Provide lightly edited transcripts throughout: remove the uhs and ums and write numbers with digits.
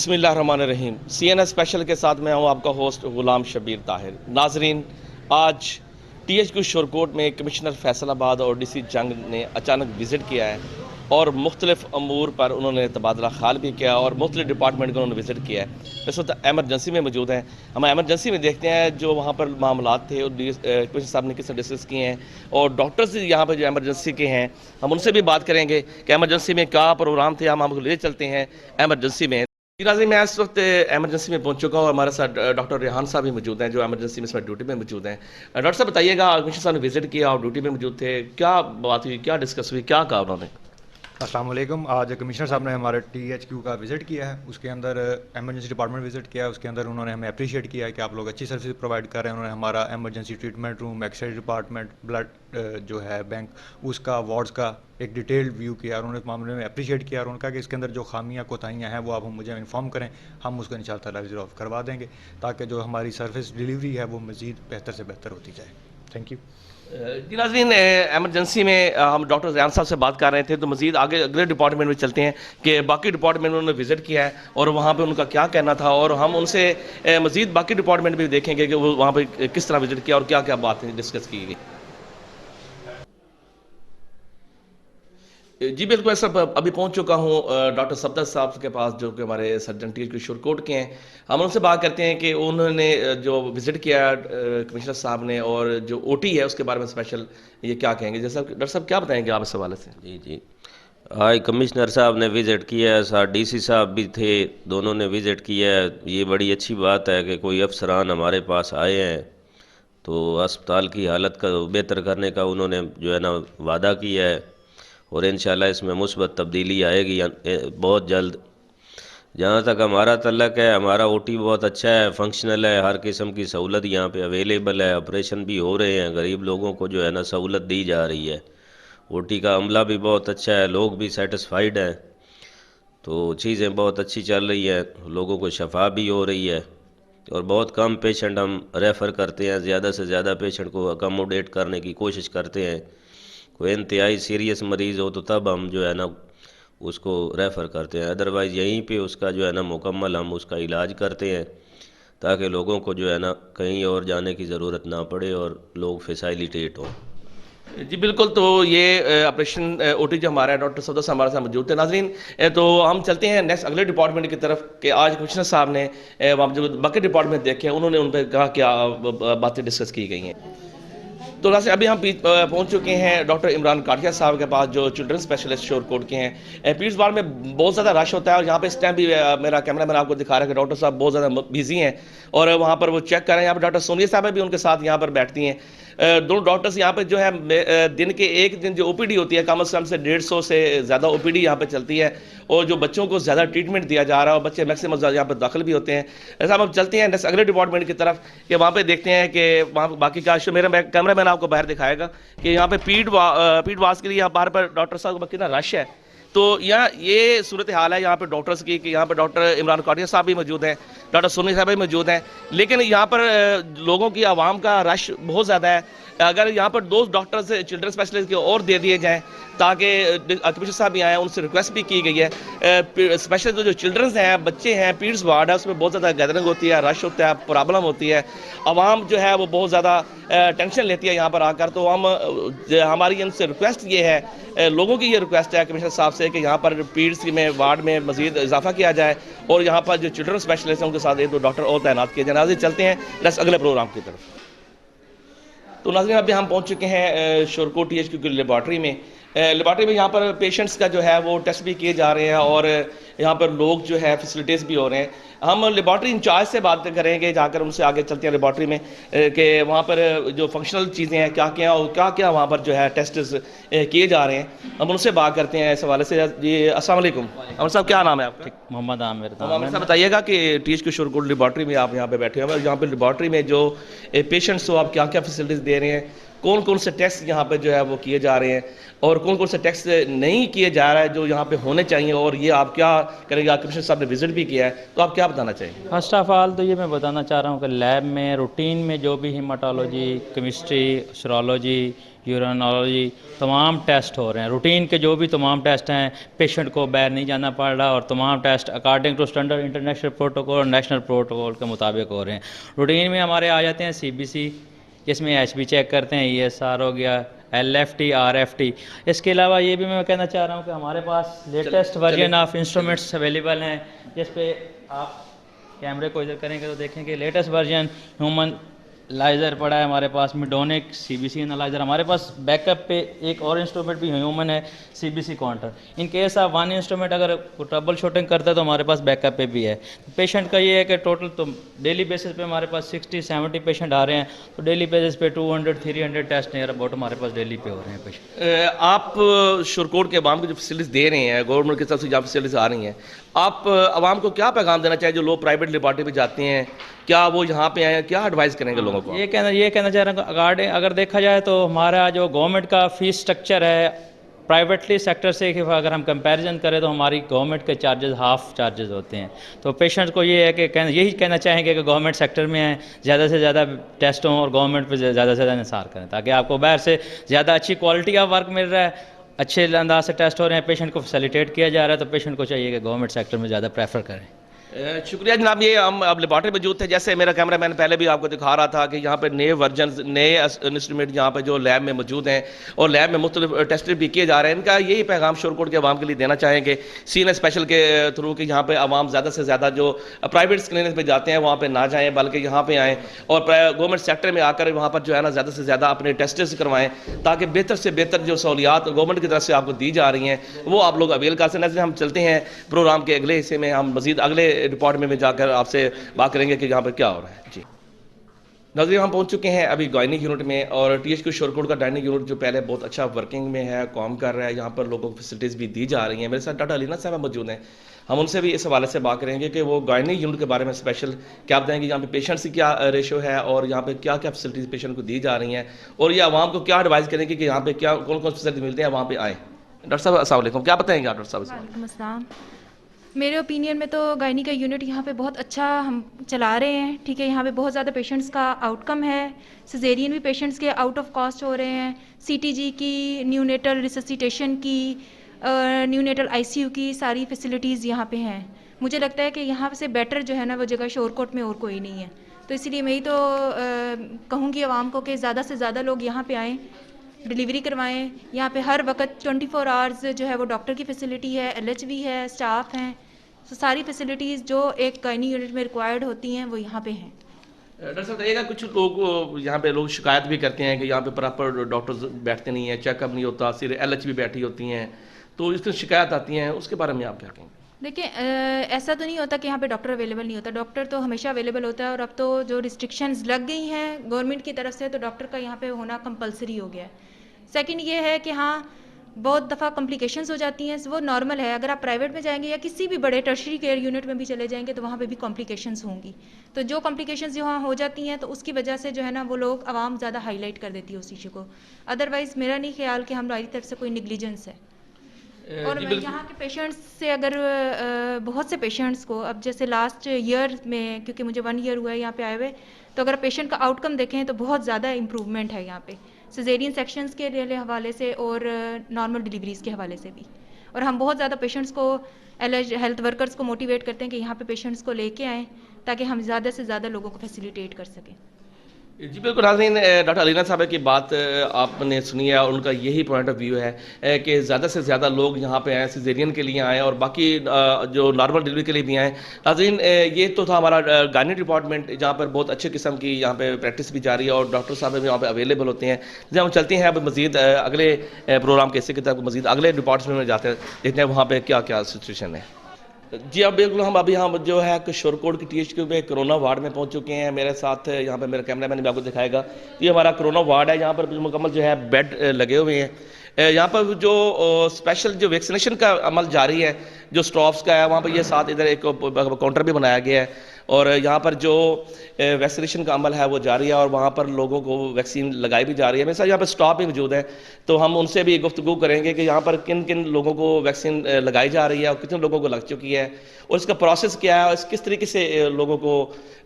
बिस्मिल्लाहिर्रहमानिर्रहीम। CNN special के साथ मैं हूं आपका होस्ट गुलाम शबीर ताहिर। नाजरीन, आज THQ शोरकोट में कमिश्नर फैसलाबाद और DC जंग ने अचानक विज़िट किया है और मुख्तलिफ अमूर पर उन्होंने तबादला ख्याल भी किया और मुख्तलिफ डिपार्टमेंट को उन्होंने विज़िट किया है। इस वक्त एमरजेंसी में मौजूद हैं। हम एमरजेंसी में देखते हैं जो वहाँ पर मामलात थे और कमिश्नर साहब ने किससे डिस्कस किए हैं और डॉक्टर्स यहाँ पर जो एमरजेंसी के हैं हम उनसे भी बात करेंगे कि एमरजेंसी में क्या प्रोग्राम थे। हम आपको ले चलते हैं एमरजेंसी में। नाज़रीन, मैं इस वक्त एमरजेंसी में पहुंच चुका हूँ। हमारे साथ डॉक्टर रेहान साहब भी मौजूद हैं जो एमरजेंसी में इस वक्त ड्यूटी में मौजूद हैं। डॉक्टर साहब बताइएगा, कमिश्नर साहब ने विजिट किया और ड्यूटी में मौजूद थे, क्या बात हुई, क्या डिस्कस हुई, क्या कहा उन्होंने? अस्सलाम वालेकुम। आज कमिश्नर साहब ने हमारे THQ का विज़िट किया है, उसके अंदर एमरजेंसी डिपार्टमेंट विज़िट किया है। उसके अंदर उन्होंने हमें अप्रिशिएट किया है कि आप लोग अच्छी सर्विस प्रोवाइड कर रहे हैं। उन्होंने हमारा emergency treatment room, x-ray department, blood जो है बैंक, उसका वार्ड्स का एक डिटेल्ड व्यू किया और उन्होंने इस मामले में अप्रिशिएट किया और उन्होंने कहा कि इसके अंदर जो खामियाँ कोताहियाँ हैं वो आप मुझे इन्फॉर्म करें, हम उसको इंशाअल्लाह ताला रिजॉल्व करवा देंगे ताकि जो हमारी सर्विस डिलीवरी है वो मज़ीद बेहतर से बेहतर होती जाए। Thank you. जी नाज़रीन, एमरजेंसी में हम डॉक्टर रेहान साहब से बात कर रहे थे, तो मज़ीद आगे अगले डिपार्टमेंट में चलते हैं कि बाकी डिपार्टमेंट उन्होंने विज़िट किया है और वहाँ पे उनका क्या कहना था और हम उनसे मज़ीद बाकी डिपार्टमेंट भी देखेंगे कि वो वहाँ पे किस तरह विज़िट किया और क्या क्या बातें डिस्कस की गई। जी बिल्कुल सर, अभी पहुंच चुका हूं डॉक्टर सफदर साहब के पास जो कि हमारे सर्जन THQ शोरकोट के हैं। हम उनसे बात करते हैं कि उन्होंने जो विज़िट किया कमिश्नर साहब ने और जो OT है उसके बारे में स्पेशल ये क्या कहेंगे। जैसा डॉक्टर साहब क्या बताएंगे आप इस हवाले से? जी जी, आज कमिश्नर साहब ने विज़िट किया है, साथ DC साहब भी थे, दोनों ने विज़िट किया है। ये बड़ी अच्छी बात है कि कोई अफसरान हमारे पास आए हैं तो अस्पताल की हालत का बेहतर करने का उन्होंने जो है ना वादा किया है और इंशाल्लाह इसमें मुस्बत तब्दीली आएगी बहुत जल्द। जहाँ तक हमारा तल्लक है, हमारा OT बहुत अच्छा है, फंक्शनल है, हर किस्म की सहूलत यहाँ पे अवेलेबल है, ऑपरेशन भी हो रहे हैं, गरीब लोगों को जो है ना सहूलत दी जा रही है। OT का अमला भी बहुत अच्छा है, लोग भी सेटिस्फाइड हैं, तो चीज़ें बहुत अच्छी चल रही है, लोगों को शफा भी हो रही है और बहुत कम पेशेंट हम रेफ़र करते हैं, ज़्यादा से ज़्यादा पेशेंट को अकोमोडेट करने की कोशिश करते हैं। कोई इंतहाई सीरियस मरीज़ हो तो तब हम जो है ना उसको रेफ़र करते हैं, अदरवाइज़ यहीं पे उसका जो है ना मुकम्मल हम उसका इलाज करते हैं ताकि लोगों को जो है ना कहीं और जाने की ज़रूरत ना पड़े और लोग फैसिलिटेट हों। जी बिल्कुल, तो ये ऑपरेशन OT जो हमारा है, डॉक्टर सफदर साहब हमारे साथ मौजूद थे। नाजरीन, तो हम चलते हैं नेक्स्ट अगले डिपार्टमेंट की तरफ कि आज कमिश्नर साहब ने वहाँ जो बाकी डिपार्टमेंट देखे हैं उन्होंने उन पर कहा क्या बातें डिस्कस की गई हैं। तो वैसे अभी हम पहुंच चुके हैं डॉक्टर इमरान काठिया साहब के पास जो चिल्ड्रन स्पेशलिस्ट शोरकोट के हैं। पीट्स बार में बहुत ज़्यादा रश होता है और यहाँ पे इस टाइम भी मेरा कैमरा मैन आपको दिखा रहा है कि डॉक्टर साहब बहुत ज़्यादा बिजी हैं और वहाँ पर वो चेक कर रहे हैं। यहाँ पर डॉक्टर सोनिया साहब भी उनके साथ यहाँ पर बैठती हैं। दोनों डॉक्टर्स यहाँ पे जो है दिन के एक दिन जो OPD होती है कम से 150 से ज़्यादा OPD यहाँ पे चलती है और जो बच्चों को ज़्यादा ट्रीटमेंट दिया जा रहा है और बच्चे मैक्सिमम यहाँ पर दाखिल भी होते हैं। ऐसा हम चलते हैं नेक्स्ट अगले डिपार्टमेंट की तरफ कि वहाँ पे देखते हैं कि वहाँ बाकी का मेरा कैमरा मैन आपको बाहर दिखाएगा कि यहाँ पे पीड वास के लिए यहाँ बाहर पर डॉक्टर साहब का कितना रश है। तो यहाँ ये सूरत हाल है यहाँ पे डॉक्टर्स की कि यहाँ पर डॉक्टर इमरान काठिया साहब भी मौजूद हैं, डॉक्टर सोनी साहब भी मौजूद हैं, लेकिन यहाँ पर लोगों की आवाम का रश बहुत ज़्यादा है। अगर यहाँ पर 2 डॉक्टर्स चिल्ड्रन स्पेशलिस्ट के और दे दिए जाएँ ताकि कमिश्नर साहब भी आए हैं, उनसे रिक्वेस्ट भी की गई है। स्पेशल जो चिल्ड्रंस हैं, बच्चे हैं, पीड्स वार्ड है उसमें बहुत ज़्यादा गैदरिंग होती है, रश होता है, प्रॉब्लम होती है, आवाम जो है वो बहुत ज़्यादा टेंशन लेती है यहाँ पर आकर। तो हमारी इनसे रिक्वेस्ट ये है, लोगों की ये रिक्वेस्ट है कमिश्नर साहब से कि यहाँ पर पीड्स में वार्ड में मज़ीद इजाफा किया जाए और यहाँ पर जो चिल्ड्रन स्पेशलिस्ट हैं उनके साथ 1-2 डॉक्टर और तैनात किए जाए। नाज़रीन, चलते हैं नेक्स्ट अगले प्रोग्राम की तरफ। तो नाज़रीन, अभी हम पहुंच चुके हैं शोरकोट THQ की लेबॉर्ट्री में। लेबॉर्ट्री में यहाँ पर पेशेंट्स का जो है वो टेस्ट भी किए जा रहे हैं और यहाँ पर लोग जो है फैसिलिटीज़ भी हो रहे हैं। हम लेबॉर्ट्री इंचार्ज से बात करेंगे, जाकर उनसे आगे चलते हैं लेबॉर्ट्री में कि वहाँ पर जो फंक्शनल चीज़ें हैं क्या क्या और क्या क्या वहाँ पर जो है टेस्ट किए जा रहे हैं। हम उनसे बात करते हैं इस हवाले से। जी अस्सलाम वालेकुम। अमर साहब, क्या नाम है आपका? मोहम्मद आमिर। आमिर साहब, बताइएगा कि THQ शोरकोट लेबॉर्ट्री में आप यहाँ पे बैठे हैं और यहाँ पे लेबॉर्ट्री में जो पेशेंट्स को आप क्या क्या फैसिलिटीज़ दे रहे हैं कौन कौन से टेस्ट यहाँ पे जो है वो किए जा रहे हैं और कौन कौन से टेस्ट नहीं किए जा रहा है जो यहाँ पे होने चाहिए, और ये आप क्या करेंगे? आप कमिश्नर साहब ने विजिट भी किया है, तो आप क्या बताना चाहेंगे? फर्स्ट ऑफ ऑल तो ये मैं बताना चाह रहा हूँ कि लैब में रूटीन में जो भी हीमाटोलॉजी, केमिस्ट्री, सर्ोलॉजी, यूरिनोलॉजी तमाम टेस्ट हो रहे हैं। रूटीन के जो भी तमाम टेस्ट हैं, पेशेंट को बाहर नहीं जाना पड़ रहा और तमाम test according to standard international protocol और नेशनल प्रोटोकॉल के मुताबिक हो रहे हैं। रूटीन में हमारे आ जाते हैं CBC, जिसमें HB चेक करते हैं, ESR हो गया, LFT, RFT। इसके अलावा ये भी मैं कहना चाह रहा हूँ कि हमारे पास latest version of instruments available हैं, जिस पे आप कैमरे को इधर करेंगे तो देखेंगे लेटेस्ट वर्जन ह्यूमन लाइजर पड़ा है हमारे पास, मिडोनिक CBC एनालाइजर। हमारे पास बैकअप पे एक और इंस्ट्रूमेंट भी ह्यूमन है, CBC काउंटर। इन केस आप वन इंस्ट्रूमेंट अगर ट्रबल शूटिंग करता है तो हमारे पास बैकअप पे भी है। तो पेशेंट का ये है कि टोटल तो डेली बेसिस पे हमारे पास 60-70 पेशेंट आ रहे हैं, तो डेली बेसिस पे 200-300 टेस्ट नियर अबाउट हमारे पास डेली पे हो रहे हैं पेशेंट। आप शुरकोट के अवाम को जो फैसिलिटीज़ दे रहे हैं, गवर्नमेंट की तरफ से जहाँ फैसिलिटीज़ आ रही हैं, आप अवाम को क्या पैगाम देना चाहिए जो लोग प्राइवेट लेबॉर्टरी पे जाते हैं? क्या वो यहाँ पे आए, क्या एडवाइस करेंगे लोगों को? ये कहना चाह रहा हूँ, अगर देखा जाए तो हमारा जो गवर्नमेंट का फ़ीस स्ट्रक्चर है प्राइवेटली सेक्टर से अगर हम कंपैरिजन करें तो हमारी गवर्नमेंट के चार्जेस हाफ चार्जेस होते हैं। तो पेशेंट को ये है कि यही कहना चाहेंगे कि गवर्नमेंट सेक्टर में आए, ज़्यादा से ज़्यादा टेस्ट हों और गवर्नमेंट पे ज़्यादा से ज़्यादा निसार करें, ताकि आपको बाहर से ज़्यादा अच्छी क्वालिटी ऑफ वर्क मिल रहा है, अच्छे अंदाज से टेस्ट हो रहे हैं, पेशेंट को फैसिलिटेट किया जा रहा है। तो पेशेंट को चाहिए कि गवर्नमेंट सेक्टर में ज़्यादा प्रेफर करें। शुक्रिया जनाब। ये हम अब लेबॉर्टरी मौजूद थे, जैसे मेरा कैमरा मैन पहले भी आपको दिखा रहा था कि यहाँ पे नए वर्जन, नए इंस्ट्रूमेंट यहाँ पे जो लैब में मौजूद हैं और लैब में मुख्तलिफ टेस्ट भी किए जा रहे हैं। इनका यही पैगाम शोरकोट के अवाम के लिए देना चाहेंगे सीन स्पेशल के थ्रू कि यहाँ पे अवाम ज़्यादा से ज़्यादा जो प्राइवेट क्लिनिक पे जाते हैं वहाँ पे ना जाएँ, बल्कि यहाँ पे आएँ और गवर्नमेंट सेक्टर में आकर वहाँ पर जो है ना ज़्यादा से ज़्यादा अपने टेस्ट करवाएँ, ताकि बेहतर से बेहतर जो सहूलियात गवर्नमेंट की तरफ से आपको दी जा रही हैं वो आप लोग अवेल कर सकें। हम चलते हैं प्रोग्राम के अगले हिस्से में, हम मज़ीद अगले डिपार्टमेंट में जाकर आपसे बात करेंगे कि यहाँ पर क्या हो रहा है। जी नाज़रीन, हम पहुंच चुके हैं अभी गायनिक यूनिट में, और THQ शोरकोट का गायनिक यूनिट जो पहले बहुत अच्छा वर्किंग में है, काम कर रहा है, यहाँ पर लोगों को फैसिलिटीज़ भी दी जा रही हैं। मेरे साथ डॉक्टर अलीना साहब मौजूद हैं, हम उनसे भी इस हवाले से बात करेंगे कि वो गायनिक यूनिट के बारे में स्पेशल क्या बताएंगे, यहाँ पे पेशेंट्स की क्या रेशो है और यहाँ पे क्या क्या फैसिलिटीज़ पेशेंट को दी जा रही हैं, और ये आवाम को क्या एडवाइस करेंगे कि यहाँ पे क्या कौन कौन फैसिलिटी मिलते हैं, वहाँ पे आएँ। डॉक्टर साहब अस्सलाम वालेकुम, क्या बताएंगे आप? डॉक्टर साहब वालेकुम अस्सलाम। मेरे ओपिनियन में तो गायनी का यूनिट यहाँ पे बहुत अच्छा हम चला रहे हैं। ठीक है, यहाँ पे बहुत ज़्यादा पेशेंट्स का आउटकम है। सिजेरियन भी पेशेंट्स के आउट ऑफ कॉस्ट हो रहे हैं, CTG की, न्यूनेटल रिससिटेशन की, न्यूनेटल ICU की सारी फैसिलिटीज़ यहाँ पे हैं। मुझे लगता है कि यहाँ से बेटर जो है ना वो जगह शोरकोट में और कोई नहीं है। तो इसलिए मैं ही तो कहूँगी आवाम को कि ज़्यादा से ज़्यादा लोग यहाँ पे आएँ, डिलीवरी करवाएं। यहाँ पे हर वक्त 24 आवर्स जो है वो डॉक्टर की फैसिलिटी है, LHV है, स्टाफ हैं। तो सारी फैसिलिटीज़ जो एक गायनी यूनिट में रिक्वायर्ड होती हैं वो यहाँ पे हैं। डॉक्टर साहब बताइएगा, कुछ लोग यहाँ पे लोग शिकायत भी करते हैं कि यहाँ पे प्रॉपर डॉक्टर्स बैठते नहीं हैं, चेकअप नहीं होता, सिर्फ LH भी बैठी होती हैं, तो इसकी शिकायत आती हैं, उसके बारे में आप क्या कहेंगे? देखिए, ऐसा तो नहीं होता कि यहाँ पे डॉक्टर अवेलेबल नहीं होता, डॉक्टर तो हमेशा अवेलेबल होता है। और अब तो जो रिस्ट्रिक्शंस लग गई हैं गवर्नमेंट की तरफ से, तो डॉक्टर का यहाँ पे होना कंपलसरी हो गया है। सेकंड ये है कि हाँ, बहुत दफ़ा कॉम्प्लिकेशंस हो जाती हैं, वो नॉर्मल है। अगर आप प्राइवेट में जाएंगे या किसी भी बड़े टर्शरी केयर यूनिट में भी चले जाएंगे तो वहाँ पे भी कॉम्प्लिकेशंस होंगी। तो जो कॉम्प्लिकेशंस यहाँ हो जाती हैं तो उसकी वजह से जो है ना वो लोग आवाम ज़्यादा हाईलाइट कर देती है उस इशू को। अदरवाइज़ मेरा नहीं ख्याल कि हमारी तरफ से कोई निगलिजेंस है। और यहाँ के पेशेंट्स से अगर बहुत से पेशेंट्स को अब जैसे लास्ट ईयर में, क्योंकि मुझे 1 ईयर हुआ है यहाँ पे आए हुए, तो अगर पेशेंट का आउटकम देखें तो बहुत ज़्यादा इम्प्रूवमेंट है यहाँ पे सिजेरियन सेक्शंस के हवाले से और नॉर्मल डिलीवरीज़ के हवाले से भी। और हम बहुत ज़्यादा पेशेंट्स को, हेल्थ वर्कर्स को मोटिवेट करते हैं कि यहाँ पे पेशेंट्स को लेके आएँ ताकि हम ज़्यादा से ज़्यादा लोगों को फैसिलिटेट कर सकें। जी बिल्कुल नाज़रीन, डॉक्टर अलीना साहब की बात आपने सुनी है, और उनका यही पॉइंट ऑफ व्यू है कि ज़्यादा से ज़्यादा लोग यहाँ पे आएँ, सिजेरियन के लिए आएँ और बाकी जो नॉर्मल डिलीवरी के लिए भी आएँ। नाज़रीन, ये तो था हमारा गायनी डिपार्टमेंट, जहाँ पर बहुत अच्छे किस्म की यहाँ पे प्रैक्टिस भी जारी है और डॉक्टर साहब भी यहाँ पे अवेलेबल होते हैं। जब हम चलते हैं अब मज़ीद अगले प्रोग्राम के हिस्से की तरफ, मज़ीद अगले डिपार्टमेंट में जाते हैं, देखते हैं वहाँ पर क्या क्या सिचुएशन है। जी अब बिल्कुल हम अभी यहाँ जो है कि शोरकोट की THQ में कोरोना वार्ड में पहुँच चुके हैं। मेरे साथ यहाँ पे मेरा कैमरा मैन भी आपको दिखाएगा। ये हमारा कोरोना वार्ड है, यहाँ पर मुकम्मल जो है बेड लगे हुए हैं। यहाँ पर जो स्पेशल जो वैक्सीनेशन का अमल जारी है जो स्टॉफ्स का है वहाँ पर ये साथ इधर एक काउंटर भी बनाया गया है और यहाँ पर जो वैक्सीनेशन का अमल है वो जारी है और वहाँ पर लोगों को वैक्सीन लगाई भी जा रही है। मेरे साथ यहाँ पर स्टाफ भी मौजूद है, तो हम उनसे भी गुफ्तगू करेंगे कि यहाँ पर किन किन लोगों को वैक्सीन लगाई जा रही है और कितने लोगों को लग चुकी है और इसका प्रोसेस क्या है और किस तरीके से लोगों को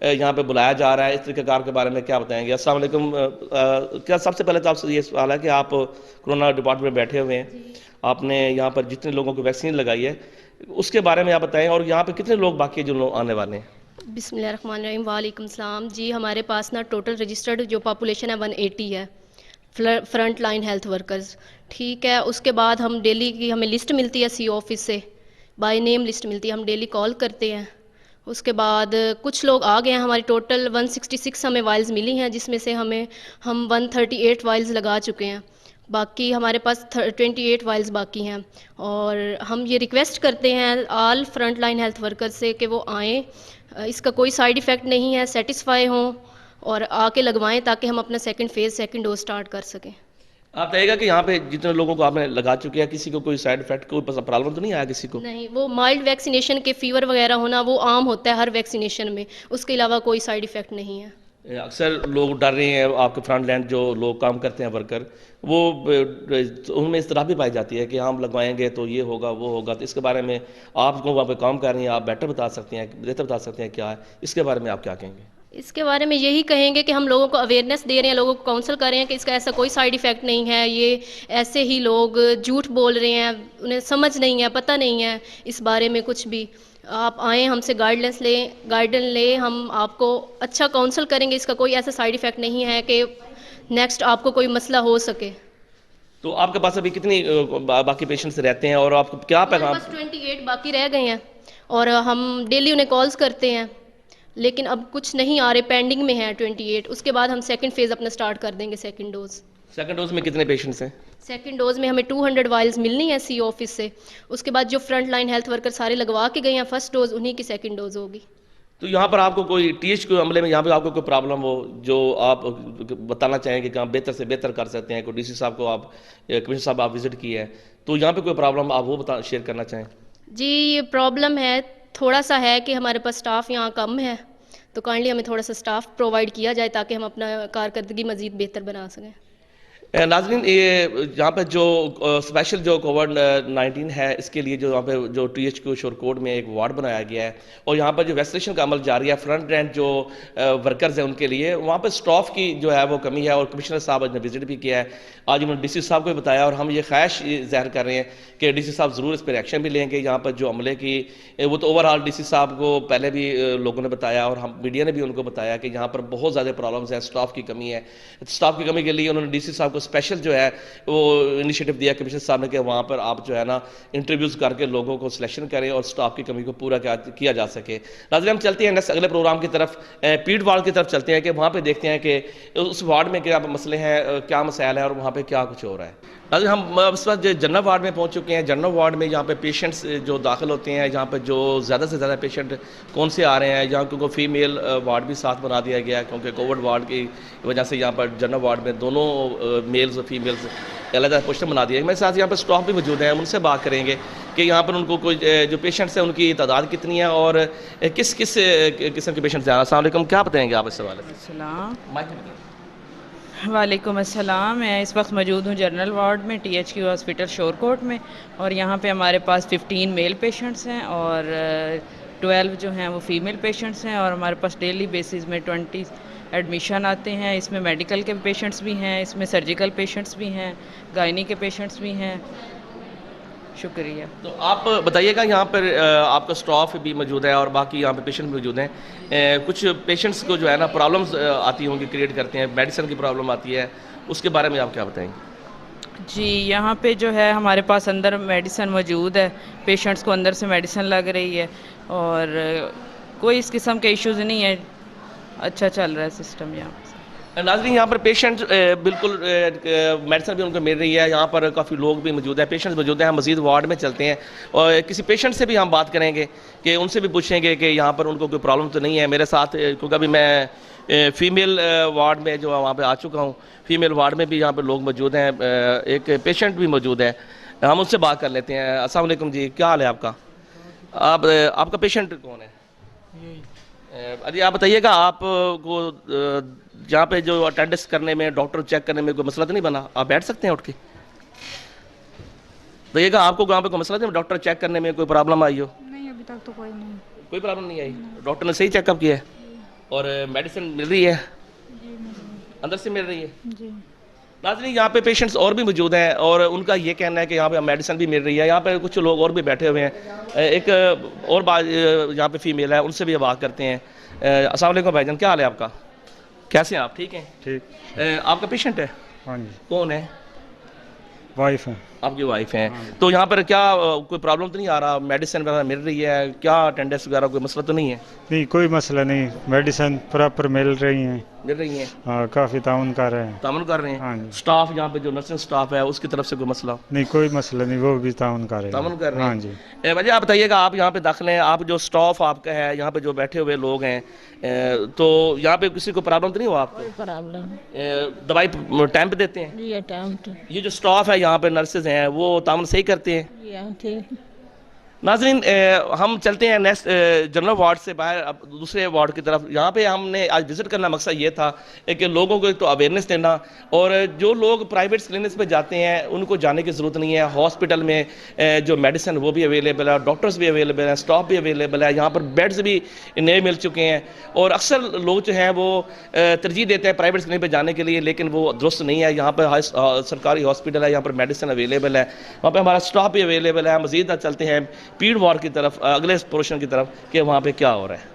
यहाँ पे बुलाया जा रहा है, इस तरीक़ेकार के बारे में क्या बताएंगे। अस्सलाम वालेकुम। क्या सबसे पहले तो आपसे ये सवाल है कि आप कोरोना डिपार्टमेंट में बैठे हुए हैं, आपने यहाँ पर जितने लोगों को वैक्सीन लगाई है उसके बारे में आप बताएं और यहाँ पे कितने लोग बाकी जो लोग आने वाले हैं। बिस्मिल्लाहिर्रहमानिर्रहीम, वालेकुम सलाम जी। हमारे पास ना टोटल रजिस्टर्ड जो पॉपुलेशन है 180 है फ्रंट लाइन हेल्थ वर्कर्स, ठीक है। उसके बाद हम डेली की हमें लिस्ट मिलती है सी ऑफिस से, बाय नेम लिस्ट मिलती है, हम डेली कॉल करते हैं। उसके बाद कुछ लोग आ गए हैं, हमारी टोटल 166 हमें वाइल्स मिली हैं जिसमें से हम 138 वाइल्स लगा चुके हैं, बाकी हमारे पास 28 वाइल्स बाकी हैं। और हम ये रिक्वेस्ट करते हैं all front line health worker से कि वो आएँ, इसका कोई साइड इफ़ेक्ट नहीं है, सेटिस्फाई हों और आके लगवाएं ताकि हम अपना सेकंड डोज स्टार्ट कर सकें। आप बताइएगा कि यहाँ पे जितने लोगों को आपने लगा चुके हैं किसी को कोई साइड इफेक्ट कोई प्रॉब्लम तो नहीं आया किसी को? नहीं, वो माइल्ड वैक्सीनेशन के फीवर वगैरह होना वो आम होता है हर वैक्सीनेशन में, उसके अलावा कोई साइड इफ़ेक्ट नहीं है। अक्सर लोग डर रहे हैं, आपके फ्रंट लाइन जो लोग काम करते हैं वर्कर, वो उनमें इस तरह भी पाई जाती है कि हम लगवाएंगे तो ये होगा वो होगा, तो इसके बारे में आप जो वहाँ पे काम कर रही हैं आप बेहतर बता सकते हैं क्या है, इसके बारे में आप क्या कहेंगे? इसके बारे में यही कहेंगे कि हम लोगों को अवेयरनेस दे रहे हैं, लोगों को काउंसल कर रहे हैं कि इसका ऐसा कोई साइड इफ़ेक्ट नहीं है, ये ऐसे ही लोग झूठ बोल रहे हैं, उन्हें समझ नहीं है, पता नहीं है इस बारे में कुछ भी। आप आएँ, हमसे गाइडेंस लें, हम आपको अच्छा काउंसल करेंगे, इसका कोई ऐसा साइड इफ़ेक्ट नहीं है कि नेक्स्ट आपको कोई मसला हो सके। तो आपके पास अभी कितनी बाकी पेशेंट्स रहते हैं और आपको क्या पैगाम? बस 28 बाकी रह गए हैं और हम डेली उन्हें कॉल्स करते हैं, लेकिन अब कुछ नहीं आ रहे, पेंडिंग में है 28। उसके बाद हम सेकंड फेज़ अपना स्टार्ट कर देंगे सेकंड डोज। सेकंड डोज में कितने पेशेंट्स हैं? सेकंड डोज में हमें 200 वाइल्स मिलनी है सी ऑफिस से। उसके बाद जो फ्रंट लाइन हेल्थ वर्कर सारे लगवा के गए हैं फर्स्ट डोज, उन्हीं की सेकंड डोज होगी। तो यहाँ पर आपको कोई टीएच के अमले में यहाँ पे आपको कोई प्रॉब्लम हो जो आप बताना चाहें कि कहाँ बेहतर से बेहतर कर सकते हैं, कोई डीसी साहब को आप कमिश्नर साहब आप विजिट किए हैं तो यहाँ पे कोई प्रॉब्लम आप वो शेयर करना चाहें? जी, ये प्रॉब्लम है, थोड़ा सा है कि हमारे पास स्टाफ यहाँ कम है, तो काइंडली हमें थोड़ा सा स्टाफ प्रोवाइड किया जाए ताकि हम अपना कारकर्दगी मज़ीद बेहतर बना सकें। नाज़रीन, ये यहाँ पे जो स्पेशल जो कोविड-19 है इसके लिए जो यहाँ पे जो THQ शोरकोट में एक वार्ड बनाया गया है और यहाँ पर जो वैक्सीनेशन का अमल जारी है, फ्रंट लाइन जो वर्कर्स हैं उनके लिए वहाँ पर स्टाफ की जो है वो कमी है और कमिश्नर साहब ने विजिट भी किया है, आज उन्होंने डीसी साहब को भी बताया और हम ये ख्वाहिश ज़ाहिर कर रहे हैं कि डीसी साहब ज़रूर इस पर एक्शन भी लेंगे। यहाँ पर जो अमले की वो तो ओवरऑल डीसी साहब को पहले भी लोगों ने बताया और हम मीडिया ने भी उनको बताया कि यहाँ पर बहुत ज़्यादा प्रॉब्लम्स हैं, स्टाफ की कमी है। स्टाफ की कमी के लिए उन्होंने डीसी साहब को स्पेशल जो है वो इनिशिएटिव दिया कमिश्नर साहब ने कि वहाँ पर आप जो है ना इंटरव्यूज़ करके लोगों को सिलेक्शन करें और स्टाफ की कमी को पूरा किया जा सके। नाज़रीन, हम चलते हैं नेक्स्ट अगले प्रोग्राम की तरफ, पीट वार्ड की तरफ चलते हैं कि वहाँ पर देखते हैं कि उस वार्ड में क्या मसले हैं, क्या मसाइल है और वहाँ पर क्या कुछ हो रहा है। नाज़रीन, हम इस वक्त जनरल वार्ड में पहुँच चुके हैं। जनरल वार्ड में यहाँ पे पेशेंट्स जो दाखिल होते हैं, यहाँ पे जो ज़्यादा से ज़्यादा पेशेंट कौन से आ रहे हैं, यहाँ क्योंकि फीमेल वार्ड भी साथ बना दिया गया है क्योंकि कोविड वार्ड की वजह से यहाँ पर जनरल वार्ड में दोनों मेल्स और फीमेल्स अलग पोस्टर बना दिया है। मेरे साथ यहाँ पर स्टाफ भी मौजूद हैं, उनसे बात करेंगे कि यहाँ पर उनको कोई जो पेशेंट्स हैं उनकी तादाद कितनी है और किस किस किस्म के पेशेंट्स हैं। अस्सलाम वालेकुम, क्या बताएंगे आप इस सवाल से? वालेकुम अस्सलाम। मैं इस वक्त मौजूद हूँ जनरल वार्ड में THQ हॉस्पिटल शोरकोट में और यहाँ पे हमारे पास 15 मेल पेशेंट्स हैं और 12 जो हैं वो फीमेल पेशेंट्स हैं और हमारे पास डेली बेसिस में 20 एडमिशन आते हैं। इसमें मेडिकल के पेशेंट्स भी हैं, इसमें सर्जिकल पेशेंट्स भी हैं, गायनी के पेशेंट्स भी हैं। शुक्रिया। तो आप बताइएगा, यहाँ पर आपका स्टाफ भी मौजूद है और बाकी यहाँ पे पेशेंट भी मौजूद हैं। कुछ पेशेंट्स को जो है ना प्रॉब्लम्स आती होंगी, क्रिएट करते हैं, मेडिसिन की प्रॉब्लम आती है, उसके बारे में आप क्या बताएंगे? जी, यहाँ पे जो है हमारे पास अंदर मेडिसिन मौजूद है, पेशेंट्स को अंदर से मेडिसिन लग रही है और कोई इस किस्म के इश्यूज़ नहीं है, अच्छा चल रहा है सिस्टम यहाँ पे। नाज़रीन, यहाँ पर पेशेंट बिल्कुल मेडिसिन भी उनको मिल रही है, यहाँ पर काफ़ी लोग भी मौजूद हैं, पेशेंट्स मौजूद हैं। हम मज़ीद वार्ड में चलते हैं और किसी पेशेंट से भी हम बात करेंगे कि उनसे भी पूछेंगे कि यहाँ पर उनको कोई प्रॉब्लम तो नहीं है। मेरे साथ क्योंकि अभी मैं फ़ीमेल वार्ड में जो वहाँ पर आ चुका हूँ, फ़ीमेल वार्ड में भी यहाँ पर लोग मौजूद हैं, एक पेशेंट भी मौजूद है, हम उनसे बात कर लेते हैं। अस्सलाम वालेकुम जी, क्या हाल है आपका? आप आपका पेशेंट कौन है? अजी आप बताइएगा, आप को यहाँ पे जो अटेंडेंस करने में, डॉक्टर चेक करने में कोई मसला तो नहीं बना? आप बैठ सकते हैं उठ के? बताइएगा, आपको यहाँ पे कोई मसला नहीं, डॉक्टर चेक करने में कोई प्रॉब्लम आई हो? नहीं, अभी तक तो कोई नहीं। कोई प्रॉब्लम नहीं आई? डॉक्टर ने सही चेकअप किया है और मेडिसिन मिल रही है? अंदर से मिल रही है जी। नाज़रीन, यहाँ पे पेशेंट्स और भी मौजूद हैं और उनका ये कहना है कि यहाँ पे मेडिसिन भी मिल रही है। यहाँ पे कुछ लोग और भी बैठे हुए हैं। एक और बात यहाँ पे फीमेल है, उनसे भी बात करते हैं। अस्सलाम वालेकुम भाईजान, क्या हाल है आपका? कैसे हैं आप? ठीक हैं? ठीक। आपका पेशेंट है? हाँ जी, कौन है? वाइफ है। आपकी वाइफ हैं? तो यहाँ पर क्या कोई प्रॉब्लम तो नहीं आ रहा? मेडिसिन वगैरह मिल रही है? क्या अटेंडेंस वगैरह कोई मसला तो नहीं है? नहीं, कोई मसला नहीं, मेडिसिन प्रॉपर मिल रही हैं। मिल रही हैं? हाँ, काफ़ी ताउन कर रहे हैं। तामुन कर रहे हैं? हाँ जी। स्टाफ यहाँ पे जो नर्सिंग स्टाफ है उसकी तरफ से कोई मसला? नहीं, कोई मसला नहीं, वो भी ताउन कर रहे हैं। तामुन कर रहे हैं? हाँ जी। वजह आप बताइएगा, आप यहाँ पे दाखिल हैं, आप जो स्टाफ आपका है यहाँ पे जो बैठे हुए लोग हैं, तो यहाँ पे किसी को प्रॉब्लम तो नहीं हुआ आपको? प्रॉब्लम दवाई टाइम पे देते हैं? ये टाइम तो ये जो स्टाफ है यहाँ पे नर्सेज हैं वो तामुन सही करते हैं? ये ठीक। नाज़रीन, हम चलते हैं नेक्स्ट जनरल वार्ड से बाहर अब दूसरे वार्ड की तरफ। यहाँ पे हमने आज विज़िट करना मकसद ये था कि लोगों को एक तो अवेयरनेस देना, और जो लोग प्राइवेट क्लिनिक्स पे जाते हैं उनको जाने की ज़रूरत नहीं है। हॉस्पिटल में जो मेडिसिन वो भी अवेलेबल है, डॉक्टर्स भी अवेलेबल हैं, स्टाफ भी अवेलेबल है, यहाँ पर बेड्स भी नए मिल चुके हैं। और अक्सर लोग जो हैं वो तरजीह देते हैं प्राइवेट क्लिनिक पर जाने के लिए, लेकिन वो दुरुस्त नहीं है। यहाँ पर सरकारी हॉस्पिटल है, यहाँ पर मेडिसिन अवेलेबल है, वहाँ पर हमारा स्टाफ भी अवेलेबल है। मज़ीद चलते हैं पीड वार्ड की तरफ, अगले पोर्शन की तरफ, कि वहाँ पे क्या हो रहा है।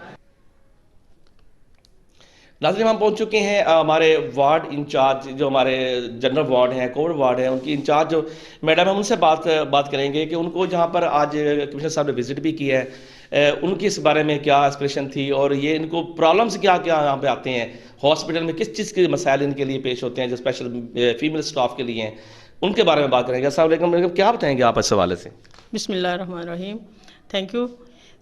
नाज़रीन, हम पहुँच चुके हैं हमारे वार्ड इंचार्ज, जो हमारे जनरल वार्ड हैं, कोविड वार्ड है, उनकी इंचार्ज जो मैडम है, उनसे बात करेंगे कि उनको जहाँ पर आज कमिश्नर साहब ने विजिट भी किया है, उनकी इस बारे में क्या एक्सप्रेशन थी और ये इनको प्रॉब्लम्स क्या क्या यहाँ पे आते हैं, हॉस्पिटल में किस चीज़ के मसाइल इनके लिए पेश होते हैं जो स्पेशल फीमेल स्टाफ के लिए हैं, उनके बारे में बात करेंगे। अस्सलाम वालेकुम, क्या बताएंगे आप इस हवाले से? बिस्मिल्लाहिर्रहमानिर्रहीम। Thank you.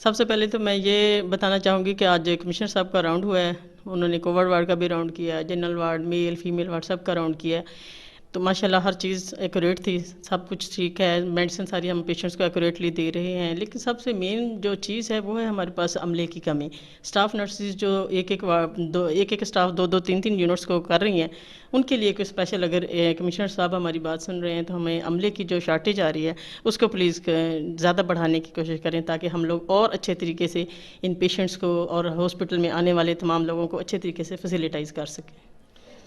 सबसे पहले तो मैं ये बताना चाहूँगी कि आज कमिश्नर साहब का राउंड हुआ है, उन्होंने कोविड वार्ड का भी राउंड किया है, general ward, male female ward सब का राउंड किया है। तो माशाल्लाह हर चीज़ एक्यूरेट थी, सब कुछ ठीक है, मेडिसिन सारी हम पेशेंट्स को एक्यूरेटली दे रहे हैं। लेकिन सबसे मेन जो चीज़ है वो है हमारे पास अमले की कमी। स्टाफ नर्सेज जो एक एक स्टाफ दो तीन यूनिट्स को कर रही हैं, उनके लिए कोई स्पेशल, अगर कमिश्नर साहब हमारी बात सुन रहे हैं तो हमें अमले की जो शार्टेज आ रही है उसको प्लीज़ ज़्यादा बढ़ाने की कोशिश करें, ताकि हम लोग और अच्छे तरीके से इन पेशेंट्स को और हॉस्पिटल में आने वाले तमाम लोगों को अच्छे तरीके से फैसिलिटाइज़ कर सकें।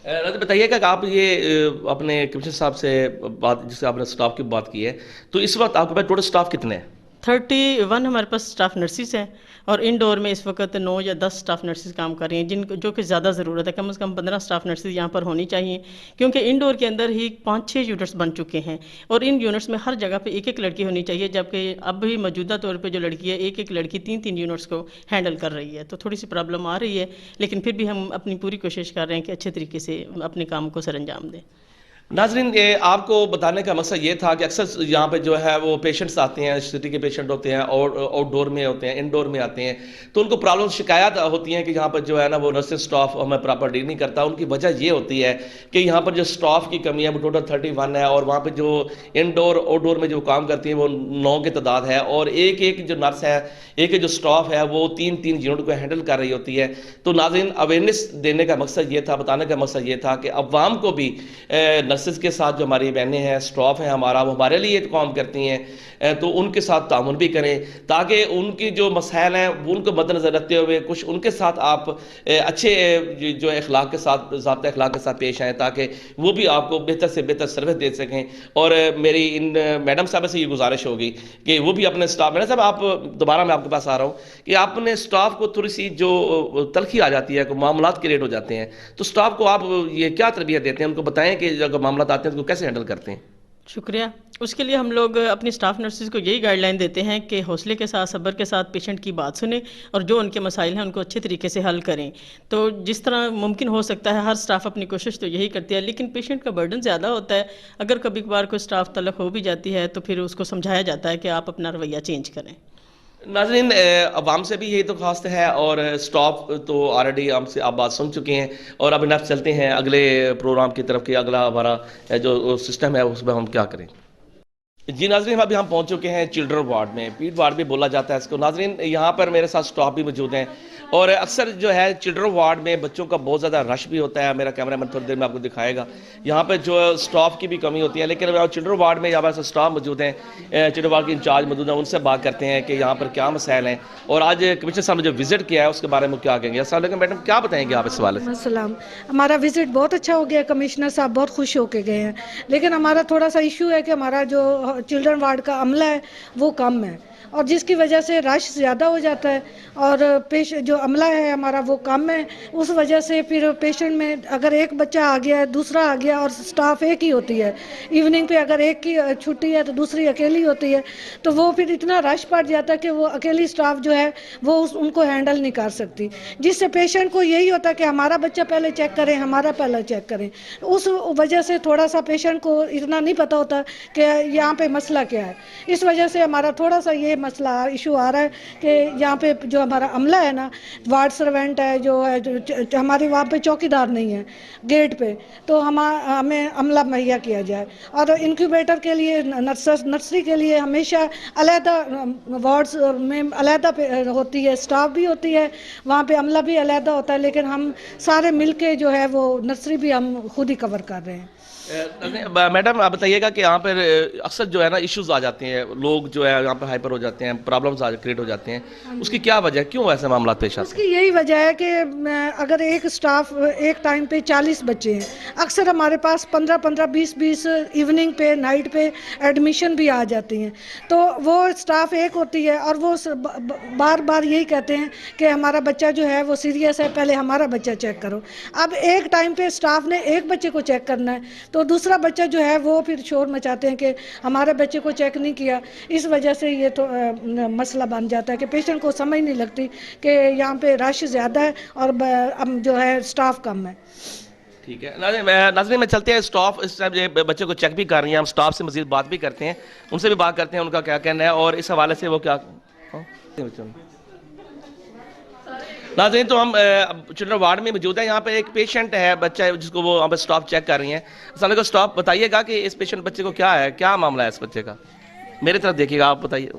राजा बताइएगा कि आप ये अपने कमिश्नर साहब से बात, जिससे आपने स्टाफ की बात की है, तो इस वक्त आपके पास टोटल स्टाफ कितने हैं? 31 हमारे पास स्टाफ नर्सिस हैं और इंडोर में इस वक्त 9 या 10 स्टाफ नर्सिस काम कर रही हैं, जिनको जो कि ज़्यादा ज़रूरत है। कम से कम 15 स्टाफ नर्सिस यहाँ पर होनी चाहिए, क्योंकि इंडोर के अंदर ही 5-6 यूनिट्स बन चुके हैं और इन यूनिट्स में हर जगह पे एक लड़की होनी चाहिए, जबकि अब भी मौजूदा तौर पे जो लड़की है एक लड़की 3 यूनिट्स को हैंडल कर रही है। तो थोड़ी सी प्रॉब्लम आ रही है, लेकिन फिर भी हम अपनी पूरी कोशिश कर रहे हैं कि अच्छे तरीके से अपने काम को सरअंजाम दें। नाजरीन, ये आपको बताने का मकसद ये था कि अक्सर यहाँ पे जो है वो पेशेंट्स आते हैं, सिटी के पेशेंट होते हैं और आउटडोर में होते हैं, इंडोर में आते हैं, तो उनको प्रॉब्लम शिकायत होती हैं कि यहाँ पर जो है ना वो नर्सिंग स्टाफ हमें प्रॉपर डील नहीं करता। उनकी वजह ये होती है कि यहाँ पर जो स्टाफ की कमी है वो टोटल 31 है और वहाँ पर जो इंडोर आउटडोर में जो काम करती हैं वो 9 की तादाद है और एक जो नर्स है, एक जो स्टाफ है वो 3 यूनिट को हैंडल कर रही होती है। तो नाजरीन, अवेयरनेस देने का मकसद ये था, बताने का मकसद ये था कि अवाम को भी नर्सेज के साथ जो हमारी बहनें हैं, स्टाफ है हमारा, वो हमारे लिए काम करती हैं, तो उनके साथ तामुन भी करें, ताकि उनकी जो मसाइल हैं वो उनको मद्देनज़र रखते हुए कुछ उनके साथ आप अच्छे जो अखलाक के साथ, ज़ाब्ता अखलाक के साथ पेश आएँ, ताकि वो भी आपको बेहतर से बेहतर सर्विस दे सकें। और मेरी इन मैडम साहब से ये गुजारिश होगी कि वो भी अपने स्टाफ, मैडम साहब आप दोबारा मैं आपके पास आ रहा हूँ, कि आपने स्टाफ को थोड़ी सी जो तलखी आ जाती है, मामलात क्रिएट हो जाते हैं, तो स्टाफ को आप ये क्या तरबियत देते हैं, उनको बताएं कि अगर मामला आते हैं तो कैसे हैंडल करते हैं? शुक्रिया। उसके लिए हम लोग अपनी स्टाफ नर्सेज को यही गाइडलाइन देते हैं कि हौसले के साथ, सब्र के साथ पेशेंट की बात सुने और जो उनके मसाइल हैं उनको अच्छे तरीके से हल करें। तो जिस तरह मुमकिन हो सकता है, हर स्टाफ अपनी कोशिश तो यही करती है, लेकिन पेशेंट का बर्डन ज़्यादा होता है। अगर कभी कभार कोई स्टाफ तलब हो भी जाती है तो फिर उसको समझाया जाता है कि आप अपना रवैया चेंज करें। नाज़रीन, अवाम से भी यही तो खास है और स्टाफ तो ऑलरेडी हमसे आप बात सुन चुके हैं और अब नेक्स्ट चलते हैं अगले प्रोग्राम की तरफ कि अगला हमारा जो सिस्टम है उसमें हम क्या करें। जी नाजरीन, अभी हम पहुंच चुके हैं चिल्ड्रन वार्ड में, पीट वार्ड भी बोला जाता है इसको। नाजरीन, यहाँ पर मेरे साथ स्टाफ भी मौजूद हैं और अक्सर जो है चिल्ड्रन वार्ड में बच्चों का बहुत ज़्यादा रश भी होता है। मेरा कैमरामैन थोड़ी देर में आपको दिखाएगा। यहाँ पर जो स्टाफ की भी कमी होती है, लेकिन चिल्ड्रन वार्ड में यहाँ पर स्टाफ मौजूद हैं, चिल्ड्रन वार्ड के इंचार्ज मौजूद हैं, उनसे बात करते हैं कि यहाँ पर क्या मसाइल हैं और आज कमिश्नर साहब ने जो विजिट किया है उसके बारे में क्या कहेंगे। अस्सलाम वालेकुम मैडम, क्या बताएंगे आप इस सवाल से? अस्सलाम। हमारा विजिट बहुत अच्छा हो गया, कमिश्नर साहब बहुत खुश होके गए हैं, लेकिन हमारा थोड़ा सा इशू है कि हमारा जो चिल्ड्रन वार्ड का अमला है वो कम है और जिसकी वजह से रश ज़्यादा हो जाता है और जो अमला है हमारा वो कम है। उस वजह से फिर पेशेंट में अगर एक बच्चा आ गया है, दूसरा आ गया और स्टाफ एक ही होती है, इवनिंग पे अगर एक की छुट्टी है तो दूसरी अकेली होती है, तो वो फिर इतना रश पड़ जाता है कि वो अकेली स्टाफ जो है वो उनको हैंडल नहीं कर सकती, जिससे पेशेंट को यही होता है कि हमारा बच्चा पहले चेक करें, हमारा पहले चेक करें। उस वजह से थोड़ा सा पेशेंट को इतना नहीं पता होता कि यहाँ पे मसला क्या है। इस वजह से हमारा थोड़ा सा ये मसला इशू आ रहा है कि यहाँ पे जो हमारा अमला है ना, वार्ड सर्वेंट है जो है, जो हमारे वहाँ पे चौकीदार नहीं है गेट पे, तो हमें अमला मुहैया किया जाए। और इंक्यूबेटर के लिए नर्सरी के लिए हमेशा अलहदा वार्ड्स में अलहदा होती है, स्टाफ भी होती है, वहाँ पे अमला भी अलहदा होता है, लेकिन हम सारे मिल के जो है वो नर्सरी भी हम खुद ही कवर कर रहे हैं। मैडम आप बताइएगा कि यहाँ पर अक्सर जो है ना इश्यूज आ जाते हैं, लोग जो है यहाँ पर हाइपर हो जाते हैं, प्रॉब्लम्स क्रिएट हो जाते हैं, उसकी क्या वजह है, क्यों ऐसे मामला पेश आते हैं? उसकी यही वजह है कि अगर एक स्टाफ एक टाइम पे 40 बच्चे हैं, अक्सर हमारे पास 15-15, 20-20 इवनिंग पे नाइट पे एडमिशन भी आ जाती हैं, तो वो स्टाफ एक होती है और वो बार बार यही कहते हैं कि हमारा बच्चा जो है वो सीरियस है, पहले हमारा बच्चा चेक करो। अब एक टाइम पे स्टाफ ने एक बच्चे को चेक करना है तो दूसरा बच्चा जो है वो फिर शोर मचाते हैं कि हमारे बच्चे को चेक नहीं किया। इस वजह से ये तो मसला बन जाता है कि पेशेंट को समझ नहीं लगती कि यहाँ पे रश ज़्यादा है और जो है स्टाफ कम है। ठीक है नाज़रीन, में चलते हैं। स्टाफ इस टाइम जो बच्चे को चेक भी कर रही हैं, हम स्टाफ से मज़ीद बात भी करते हैं, उनसे भी बात करते हैं उनका क्या कहना है और इस हवाले से वो क्या। नाज़रीन, तो हम चिल्ड्रन वार्ड में मौजूद है। यहाँ पे एक पेशेंट है, बच्चा है जिसको वो यहाँ पे स्टाफ चेक कर रही हैं। अस्सलाम वालेकुम स्टाफ, बताइएगा कि इस पेशेंट बच्चे को क्या है, क्या मामला है इस बच्चे का? मेरी तरफ देखिएगा, आप बताइए।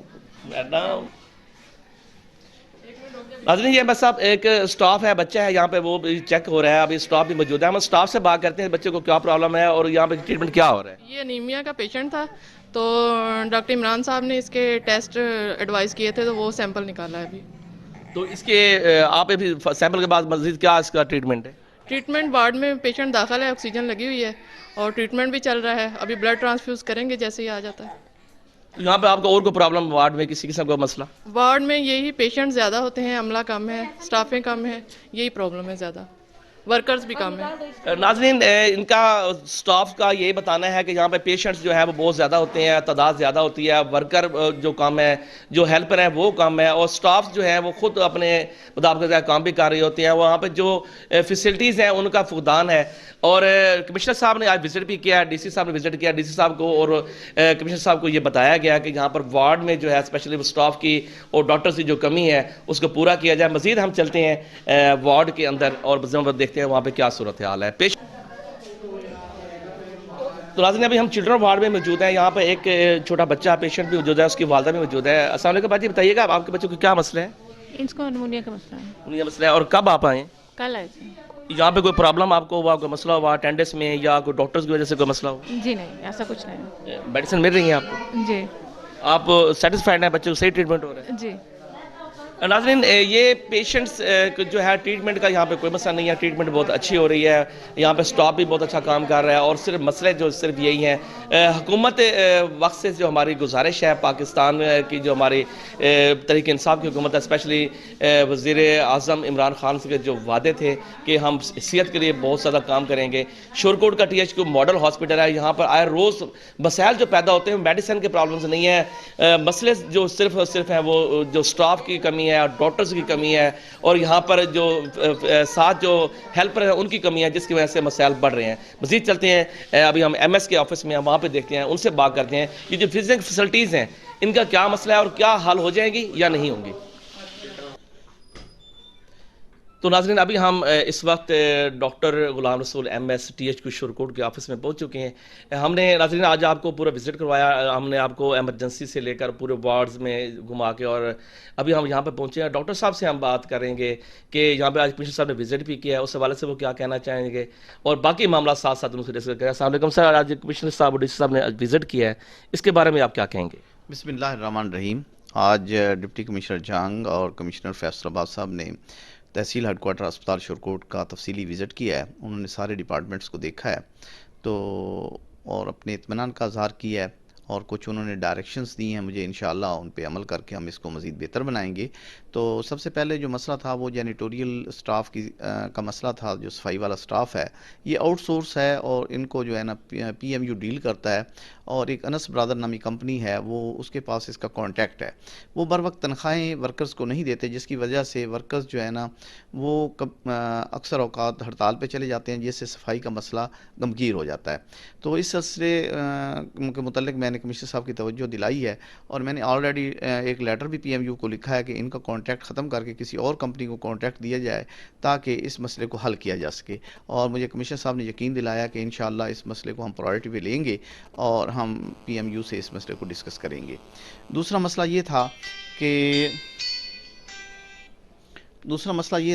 नाज़रीन, ये बस साहब एक स्टाफ है, बच्चा है यहाँ पे, वो चेक हो रहा है, अभी स्टाफ भी मौजूद है। हम स्टाफ से बात करते हैं बच्चे को क्या प्रॉब्लम है और यहाँ पे ट्रीटमेंट क्या हो रहा है। ये अनीमिया का पेशेंट था, तो डॉक्टर इमरान साहब ने इसके टेस्ट एडवाइस किए थे, तो वो सैंपल निकाला है अभी। तो इसके आप अभी सैंपल के बाद मजीद क्या इसका ट्रीटमेंट है? ट्रीटमेंट वार्ड में पेशेंट दाखिल है, ऑक्सीजन लगी हुई है और ट्रीटमेंट भी चल रहा है। अभी ब्लड ट्रांसफ्यूज करेंगे जैसे ही आ जाता है। यहाँ पे आपको और कोई प्रॉब्लम वार्ड में, किसी किस्म का मसला? वार्ड में यही पेशेंट ज़्यादा होते हैं, अमला कम है, स्टाफें कम है, यही प्रॉब्लम है, ज़्यादा वर्कर्स भी कम है। नाज़रीन, इनका स्टाफ का यही बताना है कि यहाँ पे पेशेंट्स जो है वो बहुत ज़्यादा होते हैं, तादाद ज़्यादा होती है, वर्कर जो कम है, जो हेल्पर हैं वो कम है और स्टाफ जो है वो खुद अपने मुताबिक काम भी कर रही होती हैं। वहाँ पे जो फैसिलिटीज़ हैं उनका फुकदान है। और कमिश्नर साहब ने आज विजिट भी किया है, डीसी साहब ने विजिट किया, डीसी साहब को और कमिश्नर साहब को ये बताया गया कि यहाँ पर वार्ड में जो है स्पेशली स्टाफ की और डॉक्टर्स की जो कमी है उसको पूरा किया जाए। मज़ीद हम चलते हैं वार्ड के अंदर और देखते हैं वहाँ पे क्या सूरत हाल है पेश। तो नाज़रीन, अभी हम चिल्ड्रन वार्ड में मौजूद हैं। यहाँ पे एक छोटा बच्चा पेशेंट भी मौजूद है, उसकी वालदा भी मौजूद है। अस्सलाम वालेकुम बाजी, बताइएगा आपके बच्चे को क्या मसला है? इसको निमोनिया का मसला है। निमोनिया मसला है। और कब आप आए? कल आए थे। यहाँ पे कोई प्रॉब्लम आपको हुआ, कोई मसला हुआ अटेंडेंस में या कोई डॉक्टर्स की वजह से कोई मसला हुआ? जी नहीं, ऐसा कुछ नहीं। मेडिसिन मिल रही है आपको? जी। आप सेटिस्फाइड हैं, बच्चे को सही ट्रीटमेंट हो रहा है? जी। नाज़रीन, ये पेशेंट्स जो है ट्रीटमेंट का यहाँ पे कोई मसला नहीं है, ट्रीटमेंट बहुत अच्छी हो रही है, यहाँ पे स्टाफ भी बहुत अच्छा काम कर रहा है और सिर्फ मसले जो सिर्फ यही हैं। हुकूमत वक्त से जो हमारी गुजारिश है, पाकिस्तान की जो हमारी तहरीक इंसाफ की हुकूमत है, स्पेशली वज़ीर आज़म इमरान खान से जो वादे थे कि हम सेहत के लिए बहुत ज़्यादा काम करेंगे। शोरकोट का THQ मॉडल हॉस्पिटल है, यहाँ पर आए रोज़ मसाइल जो पैदा होते हैं, मेडिसिन के प्रॉब्लम्स नहीं है, मसले जो सिर्फ हैं वो जो स्टाफ की कमी है और डॉक्टर्स की कमी है और यहाँ पर जो साथ जो हेल्पर हैं उनकी कमी है, जिसकी वजह से मसाइल बढ़ रहे हैं। मज़ीद चलते हैं, अभी हम MS के ऑफिस में वहाँ पे देखते हैं, उनसे बात करते हैं कि जो फिजिकल फैसिलिटीज़ हैं इनका क्या मसला है और क्या हल हो जाएंगी या नहीं होंगी। तो नाज़रीन अभी हम इस वक्त doctor Ghulam Rasool MS THQ Shorkot के ऑफिस में पहुंच चुके हैं। हमने नाज़रीन आज आपको पूरा विज़िट करवाया, हमने आपको एमरजेंसी से लेकर पूरे वार्ड्स में घुमा के, और अभी हम यहाँ पे पहुंचे हैं। डॉक्टर साहब से हम बात करेंगे कि यहाँ पे आज कमिश्नर साहब ने विज़िट भी किया है, उस हवाले से वो क्या कहना चाहेंगे और बाकी मामला साथ साथ उनसे डिस्कस करें। अस्सलाम वालेकुम सर, आज कमिश्नर साहब और DC साहब ने विज़िट किया है, इसके बारे में आप क्या कहेंगे? बिस्मिल्लाहिर्रहमानिर्रहीम। आज डिप्टी कमिश्नर जंग और कमिश्नर फैसलाबाद साहब ने तहसील हेडक्वार्टर अस्पताल शोरकोट का तफसीली विज़िट किया है। उन्होंने सारे डिपार्टमेंट्स को देखा है तो और अपने इत्मीनान का इज़हार किया है और कुछ उन्होंने डायरेक्शंस दी हैं मुझे, इंशाअल्लाह उन पे अमल करके हम इसको मज़ीद बेहतर बनाएंगे। तो सबसे पहले जो मसला था वो जैनिटोरियल स्टाफ की का मसला था। जो सफाई वाला स्टाफ है ये आउटसोर्स है और इनको जो है ना PMU डील करता है और एक अनस ब्रदर नामी कंपनी है वो उसके पास इसका कॉन्टैक्ट है। वो बर वक्त तनख्वाहें वर्कर्स को नहीं देते, जिसकी वजह से वर्कर्स जो है ना वो अक्सर औकात हड़ताल पे चले जाते हैं, जिससे सफाई का मसला गमगीर हो जाता है। तो इस सिलसिले के मुतल्लिक मैंने कमिश्नर साहब की तवज्जो दिलाई है और मैंने ऑलरेडी एक लेटर भी PMU को लिखा है कि इनका कॉन्ट्रैक्ट ख़त्म करके किसी और कंपनी को कॉन्ट्रैक्ट दिया जाए ताकि इस मसले को हल किया जा सके। और मुझे कमिश्नर साहब ने यकीन दिलाया कि इंशाअल्लाह इस मसले को हम प्रायोरिटी पे लेंगे और हम PMU से इस मसले को डिस्कस करेंगे। दूसरा मसला ये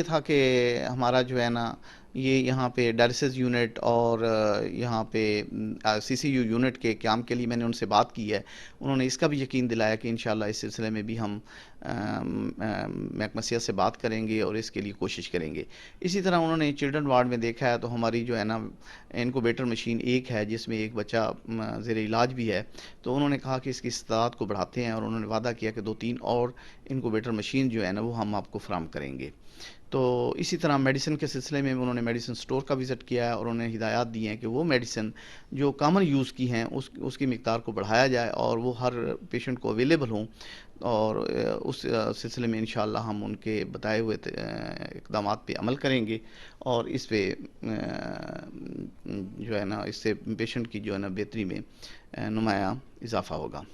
था कि हमारा जो है ना ये यहाँ पे डायलिसिस यूनिट और यहाँ पे CCU यूनिट के क़याम के लिए मैंने उनसे बात की है। उन्होंने इसका भी यकीन दिलाया कि इंशाअल्लाह इस सिलसिले में भी हम महकमा सेहत से बात करेंगे और इसके लिए कोशिश करेंगे। इसी तरह उन्होंने चिल्ड्रन वार्ड में देखा है तो हमारी जो है ना इनक्यूबेटर मशीन एक है जिसमें एक बच्चा ज़ेरे इलाज भी है, तो उन्होंने कहा कि इसकी इस्तादात को बढ़ाते हैं और उन्होंने वादा किया कि 2-3 और इनक्यूबेटर मशीन जो है ना वो हम आपको फराहम करेंगे। तो इसी तरह मेडिसिन के सिलसिले में उन्होंने मेडिसिन स्टोर का विज़िट किया है और उन्होंने हिदायत दी हैं कि वो मेडिसिन जो कॉमन यूज़ की हैं उसकी मिक़दार को बढ़ाया जाए और वो हर पेशेंट को अवेलेबल हों, और उस सिलसिले में इंशाअल्लाह हम उनके बताए हुए इक़दामात पे अमल करेंगे और इस पे जो है ना इससे पेशेंट की जो है ना बेहतरी में नुमाया इजाफ़ा होगा।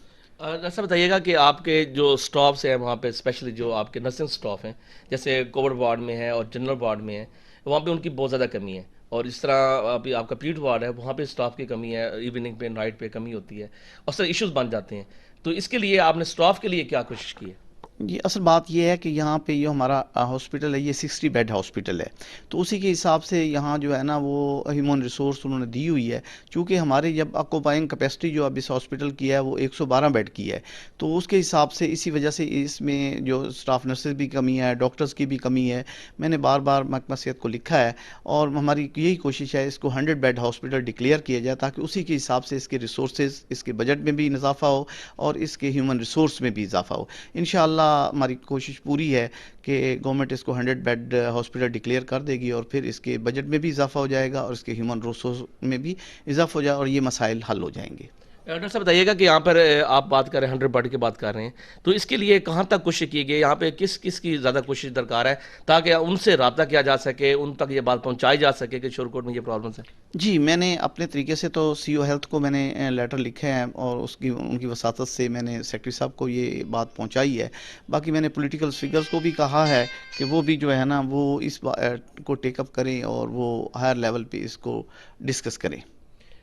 ऐसा बताइएगा कि आपके जो स्टाफ्स हैं वहाँ पे, स्पेशली जो आपके नर्सिंग स्टाफ हैं जैसे कोविड वार्ड में है और जनरल वार्ड में है, वहाँ पे उनकी बहुत ज़्यादा कमी है, और इस तरह अभी आपका पीड वार्ड है वहाँ पे स्टाफ की कमी है, इवनिंग पे नाइट पे कमी होती है और सर इश्यूज बन जाते हैं। तो इसके लिए आपने स्टाफ के लिए क्या कोशिश की है? ये असल बात ये है कि यहाँ पे ये हमारा हॉस्पिटल है, ये 60 बेड हॉस्पिटल है, तो उसी के हिसाब से यहाँ जो है ना वो ह्यूमन रिसोर्स उन्होंने दी हुई है। चूँकि हमारे जब ऑक्यूपाइंग कैपेसिटी जो अब इस हॉस्पिटल की है वो 112 बेड की है, तो उसके हिसाब से इसी वजह से इसमें जो स्टाफ नर्सेज भी कमी है, डॉक्टर्स की भी कमी है। मैंने बार बार महकमा सेहत को लिखा है और हमारी यही कोशिश है इसको 100 बेड हॉस्पिटल डिक्लेयर किया जाए ताकि उसी के हिसाब से इसके रिसोर्सेज, इसके बजट में भी इजाफा हो और इसके ह्यूमन रिसोर्स में भी इजाफा हो। इंशाअल्लाह हमारी कोशिश पूरी है कि गवर्नमेंट इसको 100 बेड हॉस्पिटल डिक्लेयर कर देगी और फिर इसके बजट में भी इजाफा हो जाएगा और इसके ह्यूमन रिसोर्स में भी इजाफा हो जाएगा और ये मसाइल हल हो जाएंगे। डॉक्टर साहब बताइएगा कि यहाँ पर आप बात कर रहे हैं 100 बेड की बात कर रहे हैं, तो इसके लिए कहाँ तक कोशिश की गई, यहाँ पे किस किस की ज़्यादा कोशिश दरकार है ताकि उनसे रब्ता किया जा सके, उन तक ये बात पहुँचाई जा सके कि शोरकोट में ये प्रॉब्लम्स है? जी, मैंने अपने तरीके से तो CO हेल्थ को मैंने लेटर लिखे हैं और उनकी वसातत से मैंने सेक्रेटरी साहब को ये बात पहुँचाई है। बाकी मैंने पॉलिटिकल फिगर्स को भी कहा है कि वो भी जो है ना वो इस बात को टेकअप करें और वो हायर लेवल पे इसको डिस्कस करें।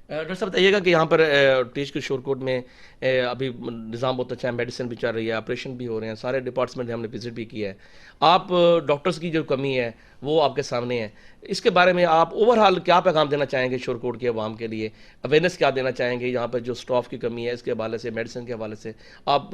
डॉक्टर साहब बताइएगा कि यहाँ पर THQ शोरकोट में अभी निज़ाम बहुत अच्छा है, मेडिसिन भी चल रही है, ऑपरेशन भी हो रहे हैं, सारे डिपार्टमेंट हमने विजिट भी किया है। आप डॉक्टर्स की जो कमी है वो आपके सामने है, इसके बारे में आप ओवरऑल क्या पैगाम देना चाहेंगे शोरकोट के अवाम के लिए, अवेयरनेस क्या देना चाहेंगे यहाँ पर जो स्टाफ की कमी है इसके हवाले से, मेडिसिन के हवाले से आप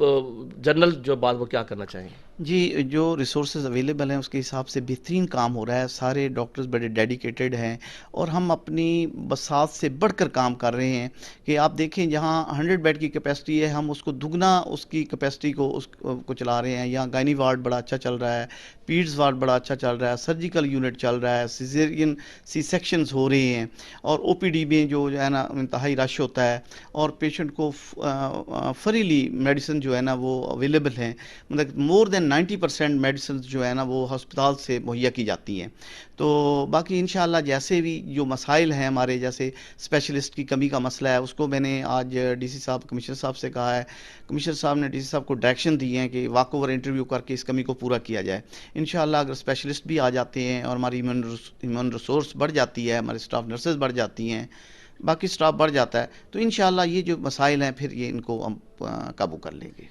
जनरल जो बात वो क्या करना चाहेंगे? जी, जो रिसोर्सेज अवेलेबल हैं उसके हिसाब से बेहतरीन काम हो रहा है, सारे डॉक्टर्स बड़े डेडिकेटेड हैं और हम अपनी बसात से बढ़कर काम कर रहे हैं कि आप देखें जहाँ 100 बेड की कैपेसिटी है हम उसको दुगना उसकी कैपेसिटी को चला रहे हैं। यहाँ गायनी वार्ड बड़ा अच्छा चल रहा है, पीड्स वार्ड बड़ा अच्छा चल रहा है, सर्जिकल यूनिट चल रहा है, सिजेरियन C-सेक्शंस हो रहे हैं और OPD में जो है ना इंतहाई रश होता है और पेशेंट को फ्रीली मेडिसिन जो है ना वो अवेलेबल हैं, मतलब मोर देन 90% मेडिसिन जो है ना वो हस्पताल से मुहैया की जाती हैं। तो बाकी इंशाअल्लाह जैसे भी जो मसाइल हैं हमारे, जैसे स्पेशलिस्ट की कमी का मसला है उसको मैंने आज DC साहब कमिश्नर साहब से कहा है। कमिश्नर साहब ने DC साहब को डायरेक्शन दी हैं कि वॉक ओवर इंटरव्यू करके इस कमी को पूरा किया जाए। इंशाअल्लाह अगर स्पेशलिस्ट भी आ जाते हैं और हमारी ह्यूमन रिसोर्स बढ़ जाती है, हमारे स्टाफ नर्सेज बढ़ जाती हैं, बाकी स्टाफ बढ़ जाता है, तो इंशाल्लाह ये जो मसाइल हैं फिर ये इनको हम काबू कर लेंगे।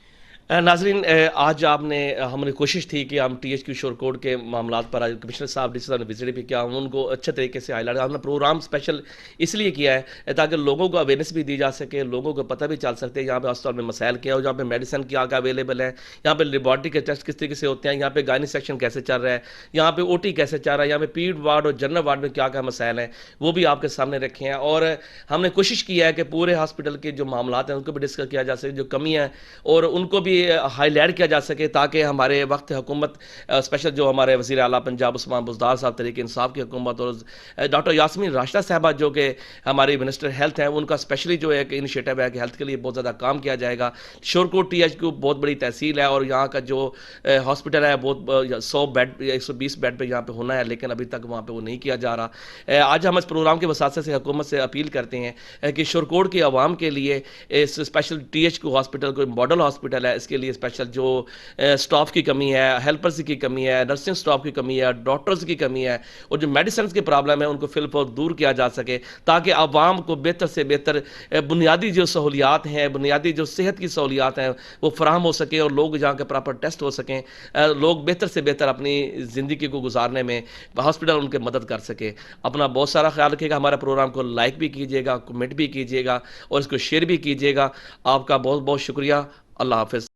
नाजरीन, आज हमने कोशिश थी कि हम THQ शोरकोट के मामलात पर आज कमिश्नर साहब डीसी साहब ने विजिट भी किया, उनको अच्छे तरीके से हाईलाइट, हमने प्रोग्राम स्पेशल इसलिए किया है ताकि लोगों को अवेयरनेस भी दी जा सके, लोगों को पता भी चल सकते हैं यहाँ पे अस्पताल में मसाइल क्या हो, यहाँ पे मेडिसिन क्या क्या अवेलेबल है, यहाँ पे लेबॉर्ट्री के टेस्ट किस तरीके से होते हैं, यहाँ पे गायनी सेक्शन कैसे चल रहा है, यहाँ पे OT कैसे चल रहा है, यहाँ पे पीड वार्ड और जनरल वार्ड में क्या क्या मसाइल हैं वो भी आपके सामने रखे हैं। और हमने कोशिश की है कि पूरे हॉस्पिटल के जो मामलात हैं उनको भी डिस्कस किया जा सके, जो कमी है और उनको भी हाईलाइट किया जा सके, ताकि हमारे वक्त हुकूमत स्पेशल जो हमारे वज़ीर आला पंजाब उस्मान बुज़दार साहब तरीके इंसाफ की हुकूमत और डॉक्टर यास्मीन राशिदा साहबा जो कि हमारी मिनिस्टर हेल्थ हैं, उनका स्पेशली जो एक इनिशिएटिव है कि हेल्थ के लिए बहुत ज़्यादा काम किया जाएगा। शोरकोट THQ बहुत बड़ी तहसील है और यहाँ का जो हॉस्पिटल है बहुत 100 बेड 120 बेड पर यहाँ पर होना है, लेकिन अभी तक वहाँ पर वो नहीं किया जा रहा। आज हम इस प्रोग्राम के वसासे से हुकूमत से अपील करते हैं कि शोरकोट की आवाम के लिए इस स्पेशल THQ हॉस्पिटल कोई मॉडल हॉस्पिटल है, इसके लिए स्पेशल जो स्टाफ की कमी है, हेल्पर्स की कमी है, नर्सिंग स्टाफ की कमी है, डॉक्टर्स की कमी है और जो मेडिसिन की प्रॉब्लम है उनको फिलफौर दूर किया जा सके, ताकि आवाम को बेहतर से बेहतर बुनियादी जो सहूलियात हैं, बुनियादी जो सेहत की सहूलियात हैं वो फराहम हो सके और लोग जहाँ के प्रॉपर टेस्ट हो सकें, लोग बेहतर से बेहतर अपनी ज़िंदगी को गुजारने में हॉस्पिटल उनके मदद कर सके। अपना बहुत सारा ख्याल रखिएगा, हमारे प्रोग्राम को लाइक भी कीजिएगा, कमेंट भी कीजिएगा और इसको शेयर भी कीजिएगा। आपका बहुत बहुत शुक्रिया। अल्लाह हाफ़िज़।